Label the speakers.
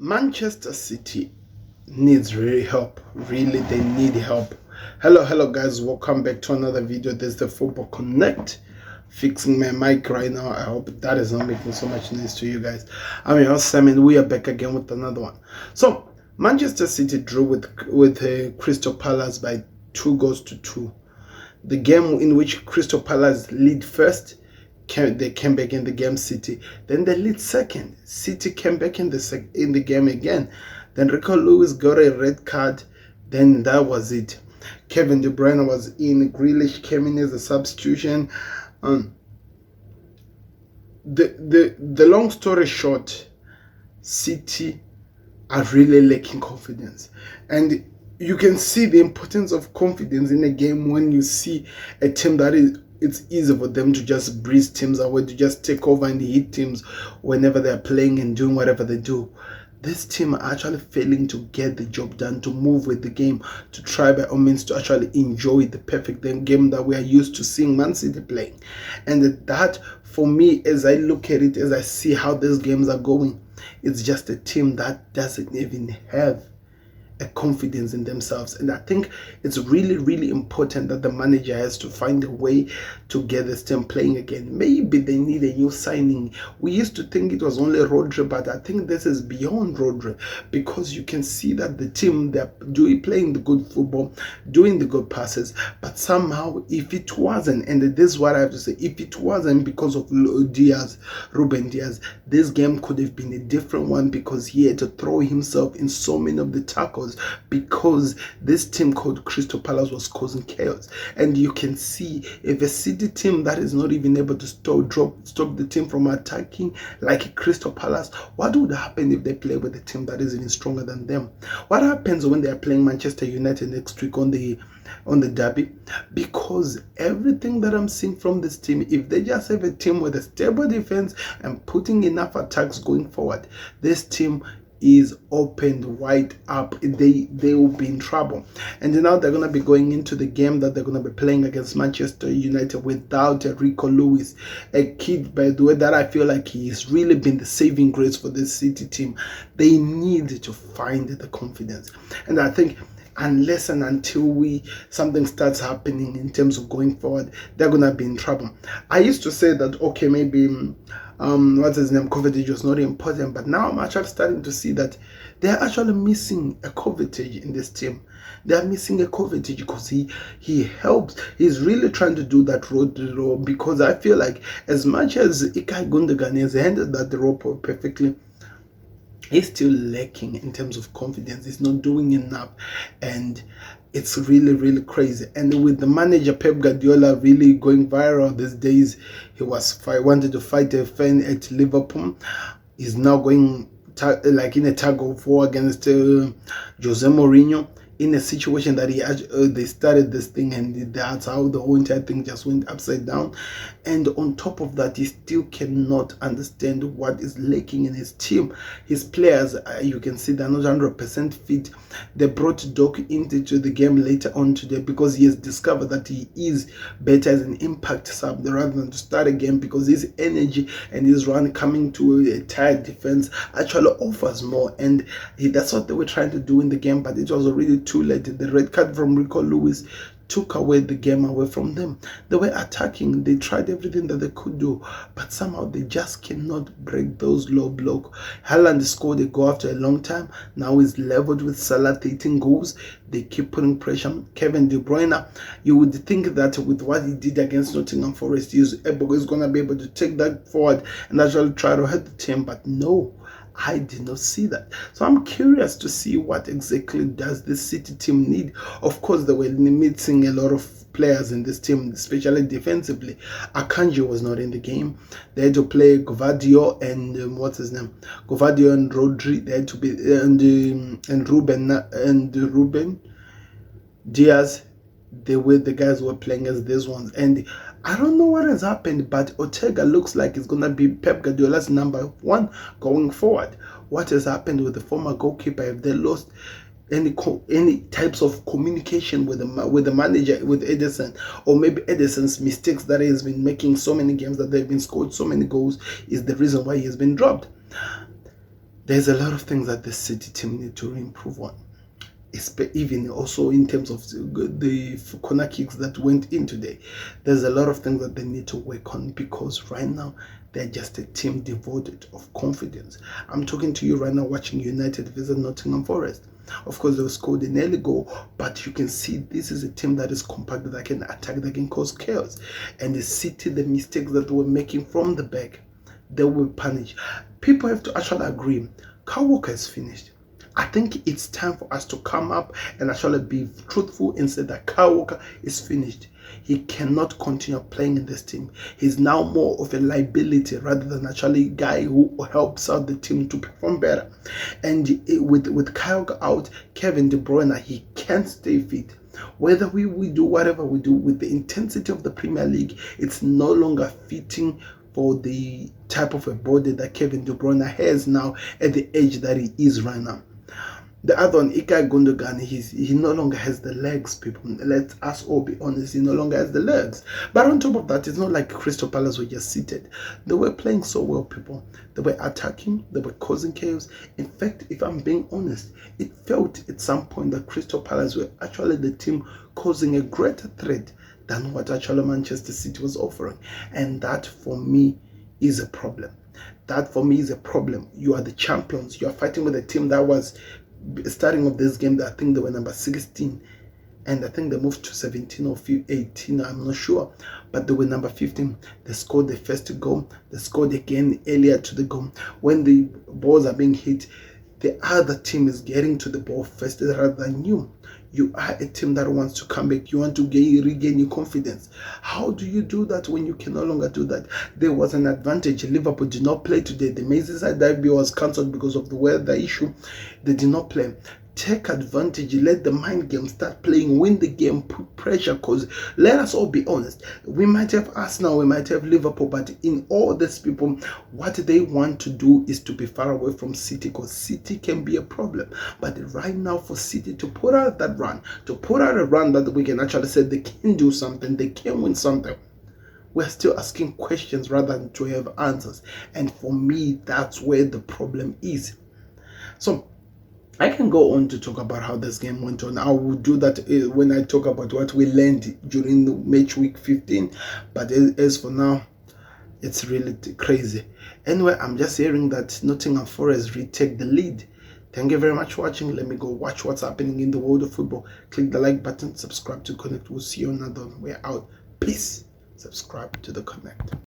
Speaker 1: Manchester City needs really help. Really, they need help. Hello guys, welcome back to another video. There's the Football Connect. Fixing my mic right now. I hope that is not making so much noise to you guys. I'm your host Simon. We are back again with another one. So Manchester City drew with Crystal Palace by 2-2. The game in which Crystal Palace lead first, they came back in the game. City then they lead second. City came back in the game again. Then Rico Lewis got a red card. Then that was it. Kevin De Bruyne was in. Grealish came in as a substitution. The long story short, City are really lacking confidence, and you can see the importance of confidence in a game when you see a team that it's easy for them to just breeze teams away, to just take over and hit teams whenever they're playing and doing whatever they do. This team are actually failing to get the job done, to move with the game, to try by all means to actually enjoy the perfect game that we are used to seeing Man City playing. And that, for me, as I look at it, as I see how these games are going, it's just a team that doesn't even have a confidence in themselves. And I think it's really important that the manager has to find a way to get this team playing again. Maybe they need a new signing. We used to think it was only Rodri, but I think this is beyond Rodri, because you can see that the team, they're playing the good football, doing the good passes, but somehow if it wasn't, and this is what I have to say, if it wasn't because of Ruben Diaz, this game could have been a different one, because he had to throw himself in so many of the tackles, because this team called Crystal Palace was causing chaos. And you can see, if a City team that is not even able to stop the team from attacking like Crystal Palace, what would happen if they play with a team that is even stronger than them? What happens when they are playing Manchester United next week on the derby? Because everything that I'm seeing from this team, if they just have a team with a stable defense and putting enough attacks going forward, this team is opened wide up. They will be in trouble. And now they're going to be going into the game that they're going to be playing against Manchester United without Rico Lewis, a kid, by the way, that I feel like he's really been the saving grace for this City team. They need to find the confidence, and I think unless and until something starts happening in terms of going forward, they're gonna be in trouble. I used to say that, okay, maybe what's his name, Kovacic was not important, but now I'm actually starting to see that they're actually missing a Kovacic in this team. They're missing a Kovacic because he helps. He's really trying to do that road, because I feel like as much as Ilkay Gundogan has handled that rope perfectly, he's still lacking in terms of confidence. He's not doing enough, and it's really crazy. And with the manager Pep Guardiola really going viral these days, he wanted to fight a fan at Liverpool. He's now going like in a tug of war against Jose Mourinho, in a situation that they started this thing, and that's how the whole entire thing just went upside down. And on top of that, he still cannot understand what is lacking in his team. His players, you can see they're not 100% fit. They brought Doc into the game later on today because he has discovered that he is better as an impact sub rather than to start a game, because his energy and his run coming to a tired defense actually offers more. And that's what they were trying to do in the game, but it was already too late. The red card from Rico Lewis took away the game away from them. They were attacking, they tried everything that they could do, but somehow they just cannot break those low block. Haaland scored a goal after a long time. Now he's leveled with Salah, 13 goals. They keep putting pressure. Kevin De Bruyne, you would think that with what he did against Nottingham Forest, he's going to be able to take that forward and actually try to hurt the team, but no, I did not see that. So I'm curious to see what exactly does this City team need. Of course, they were missing a lot of players in this team, especially defensively. Akanji was not in the game. They had to play Gvardiol and Gvardiol and Rodri. They had to be and Ruben Diaz. They were the guys who were playing as these ones, and I don't know what has happened, but Ortega looks like it's gonna be Pep Guardiola's number one going forward. What has happened with the former goalkeeper? Have they lost any types of communication with the manager, with Ederson, or maybe Ederson's mistakes that he has been making so many games that they've been scored so many goals is the reason why he has been dropped? there's a lot of things that the City team need to improve on. Even also in terms of the corner kicks that went in today, there's a lot of things that they need to work on, because right now they're just a team devoid of confidence. I'm talking to you right now watching United visit Nottingham Forest. Of course, they scored an early goal, but you can see this is a team that is compacted, that can attack, that can cause chaos. And the City, the mistakes that they were making from the back, they will punish. People have to actually agree, Kyle Walker is finished. I think it's time for us to come up and actually be truthful and say that Kyle Walker is finished. He cannot continue playing in this team. He's now more of a liability rather than actually a guy who helps out the team to perform better. And with Kyle out, Kevin De Bruyne, he can't stay fit. Whether we do whatever we do with the intensity of the Premier League, it's no longer fitting for the type of a body that Kevin De Bruyne has now at the age that he is right now. The other one, Ilkay Gundogan, he no longer has the legs, people. Let us all be honest, he no longer has the legs. But on top of that, it's not like Crystal Palace were just seated. They were playing so well, people. They were attacking, they were causing chaos. In fact, if I'm being honest, it felt at some point that Crystal Palace were actually the team causing a greater threat than what actually Manchester City was offering. And that, for me, is a problem. That, for me, is a problem. You are the champions. You are fighting with a team that was starting of this game, I think they were number 16, and I think they moved to 17 or 18, I'm not sure, but they were number 15. They scored the first goal, they scored again earlier to the goal. When the balls are being hit, the other team is getting to the ball first rather than you. You are a team that wants to come back. You want to regain your confidence. How do you do that when you can no longer do that? There was an advantage. Liverpool did not play today. The Merseyside derby was cancelled because of the weather issue. They did not play. Take advantage, let the mind game start playing, win the game, put pressure, because let us all be honest, we might have Arsenal, we might have Liverpool, but in all these people, what they want to do is to be far away from City, because City can be a problem. But right now, for City to put out that run, to put out a run that we can actually say they can do something, they can win something, we're still asking questions rather than to have answers. And for me, that's where the problem is. So I can go on to talk about how this game went on. I will do that when I talk about what we learned during the match week 15. But as for now, it's really crazy. Anyway, I'm just hearing that Nottingham Forest retake the lead. Thank you very much for watching. Let me go watch what's happening in the world of football. Click the like button, subscribe to Connect. We'll see you on another one. We're out. Peace. Subscribe to the Connect.